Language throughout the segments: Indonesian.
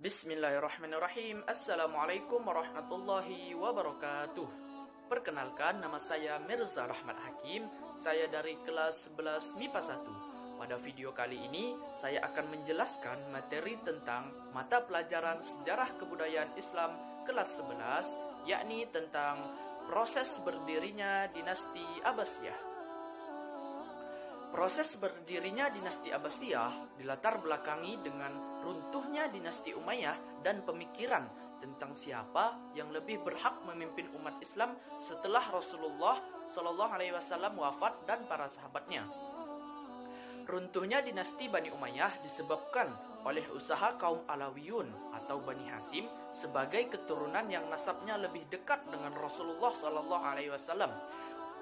Bismillahirrahmanirrahim. Assalamualaikum warahmatullahi wabarakatuh. Perkenalkan, nama saya Mirza Rahmat Hakim. Saya dari kelas 11 MIPA 1. Pada video kali ini, saya akan menjelaskan materi tentang mata pelajaran Sejarah Kebudayaan Islam kelas 11, yakni tentang proses berdirinya dinasti Abbasiyah. Proses berdirinya dinasti Abbasiyah dilatar belakangi dengan runtuhnya dinasti Umayyah dan pemikiran tentang siapa yang lebih berhak memimpin umat Islam setelah Rasulullah Shallallahu Alaihi Wasallam wafat dan para sahabatnya. Runtuhnya dinasti Bani Umayyah disebabkan oleh usaha kaum Alawiyun atau Bani Hasyim sebagai keturunan yang nasabnya lebih dekat dengan Rasulullah Shallallahu Alaihi Wasallam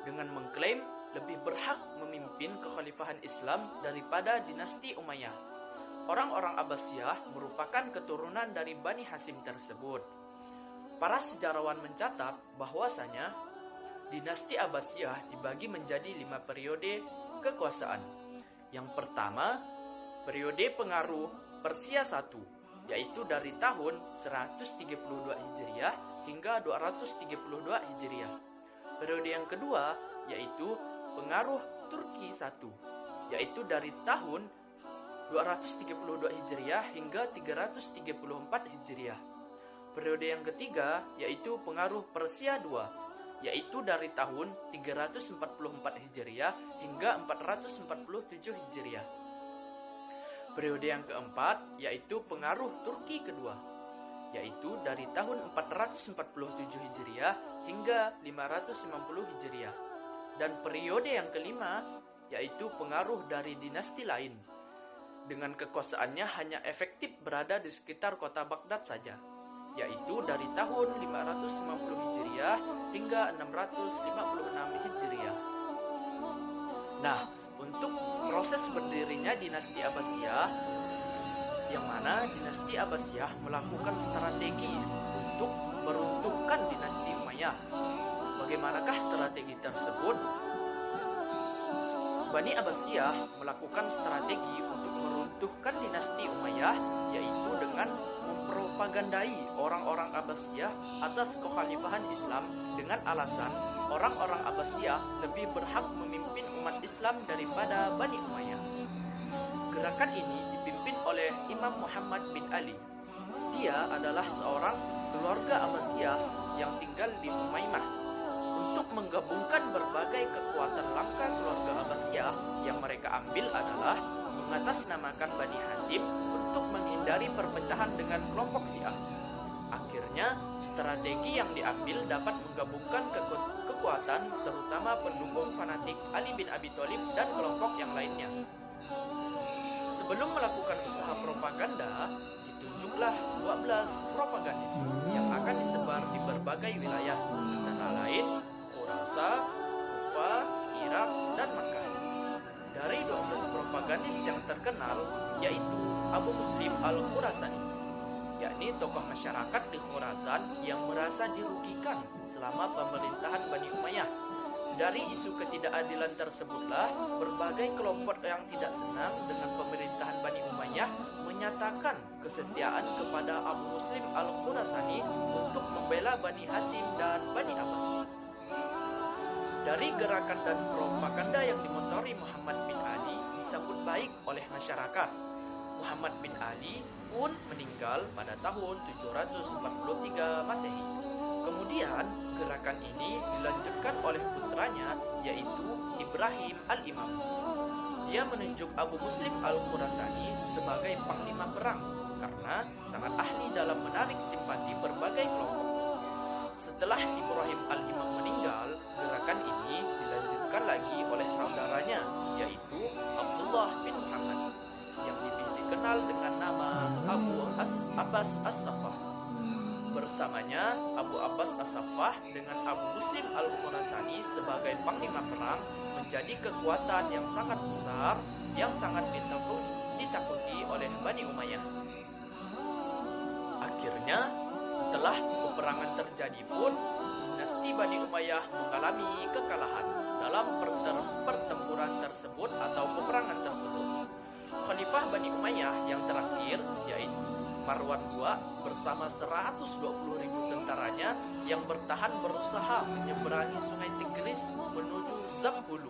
dengan mengklaim lebih berhak memimpin kekhalifahan Islam daripada dinasti Umayyah. Orang-orang Abbasiyah merupakan keturunan dari Bani Hasyim tersebut. Para sejarawan mencatat bahwasanya dinasti Abbasiyah dibagi menjadi 5 periode kekuasaan. Yang pertama, periode pengaruh Persia I, yaitu dari tahun 132 Hijriah hingga 232 Hijriah. Periode yang kedua yaitu pengaruh Turki I, yaitu dari tahun 232 Hijriah hingga 334 Hijriah. Periode yang ketiga yaitu pengaruh Persia II, yaitu dari tahun 344 Hijriah hingga 447 Hijriah. Periode yang keempat yaitu pengaruh Turki kedua, yaitu dari tahun 447 Hijriah hingga 550 Hijriah. Dan periode yang kelima yaitu pengaruh dari dinasti lain, dengan kekuasaannya hanya efektif berada di sekitar kota Baghdad saja, yaitu dari tahun 550 Hijriah hingga 656 Hijriah. Nah, untuk proses berdirinya dinasti Abbasiyah, yang mana dinasti Abbasiyah melakukan strategi untuk meruntuhkan dinasti Umayyah. Bagaimanakah strategi tersebut? Bani Abbasiyah melakukan strategi untuk meruntuhkan dinasti Umayyah, yaitu dengan mempropagandai orang-orang Abbasiyah atas kekhalifahan Islam dengan alasan orang-orang Abbasiyah lebih berhak memimpin umat Islam daripada Bani Umayyah. Gerakan ini dipimpin oleh Imam Muhammad bin Ali. Dia adalah seorang keluarga Abbasiyah yang tinggal di Umaymah. Untuk menggabungkan berbagai kekuatan langkah keluarga Abbasiyah, yang mereka ambil adalah mengatasnamakan Bani Hasyim untuk menghindari perpecahan dengan kelompok Syiah. Akhirnya, strategi yang diambil dapat menggabungkan kekuatan terutama pendukung fanatik Ali bin Abi Thalib dan kelompok yang lainnya. Sebelum melakukan usaha propaganda, ditunjuklah 12 propagandis yang akan disebar di berbagai wilayah, antara lain Khurasan, Kufah, Irak, dan Makkah. Dari 12 propagandis yang terkenal yaitu Abu Muslim al-Khurasani, yakni tokoh masyarakat di Khurasan yang merasa dirugikan selama pemerintahan Bani Umayyah. Dari isu ketidakadilan tersebutlah berbagai kelompok yang tidak senang dengan pemerintahan Bani Umayyah menyatakan kesetiaan kepada Abu Muslim al-Khurasani untuk membela Bani Hasyim dan Bani Abbas. Dari gerakan dan propaganda yang dimotori Muhammad bin Ali disambut baik oleh masyarakat. Muhammad bin Ali pun meninggal pada tahun 743 Masehi. Kemudian gerakan ini dilanjutkan oleh putranya, yaitu Ibrahim al-Imam. Dia menunjuk Abu Muslim al-Khurasani sebagai panglima perang karena sangat ahli dalam menarik simpati berbagai kelompok. Setelah Ibrahim al-Imam meninggal, gerakan ini dilanjutkan lagi oleh saudaranya, yaitu Abdullah bin Muhammad, yang lebih dikenal dengan nama Abu Abbas as-Saffah. Bersamanya, Abu Abbas as-Saffah dengan Abu Muslim al-Khurasani sebagai panglima perang menjadi kekuatan yang sangat besar, yang sangat ditakuti oleh Bani Umayyah. Akhirnya, setelah peperangan terjadi pun, dinasti Bani Umayyah mengalami kekalahan dalam pertempuran tersebut atau peperangan tersebut. Khalifah Bani Umayyah yang terakhir yaitu Marwan II bersama 120.000 tentaranya yang bertahan berusaha menyeberangi sungai Tigris menuju Zab-Hulu.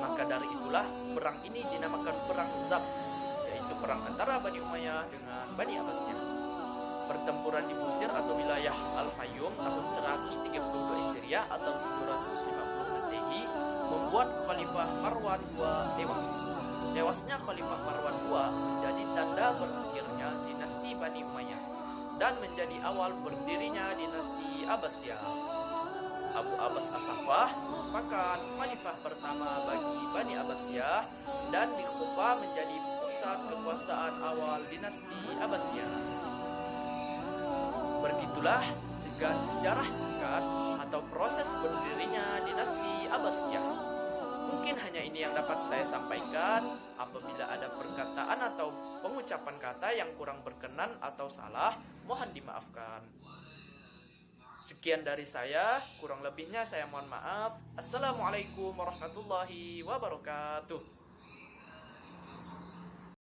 Maka dari itulah perang ini dinamakan Perang Zab, yaitu perang antara Bani Umayyah dengan Bani Abbasiyah. Pertempuran di Busir atau wilayah Al-Fayyum tahun 132 Hijriah atau 750 Masehi membuat Khalifah Marwan II tewas. Tewasnya Khalifah Marwan II menjadi tanda berakhirnya dinasti Bani Umayyah dan menjadi awal berdirinya dinasti Abbasiyah. Abu Abbas As-Saffah merupakan khalifah pertama bagi Bani Abbasiyah dan di Kufa menjadi pusat kekuasaan awal dinasti Abbasiyah. Begitulah sejarah singkat atau proses berdirinya dinasti Abbasiyah. Mungkin hanya ini yang dapat saya sampaikan. Apabila ada perkataan atau pengucapan kata yang kurang berkenan atau salah, mohon dimaafkan. Sekian dari saya, kurang lebihnya saya mohon maaf. Assalamualaikum warahmatullahi wabarakatuh.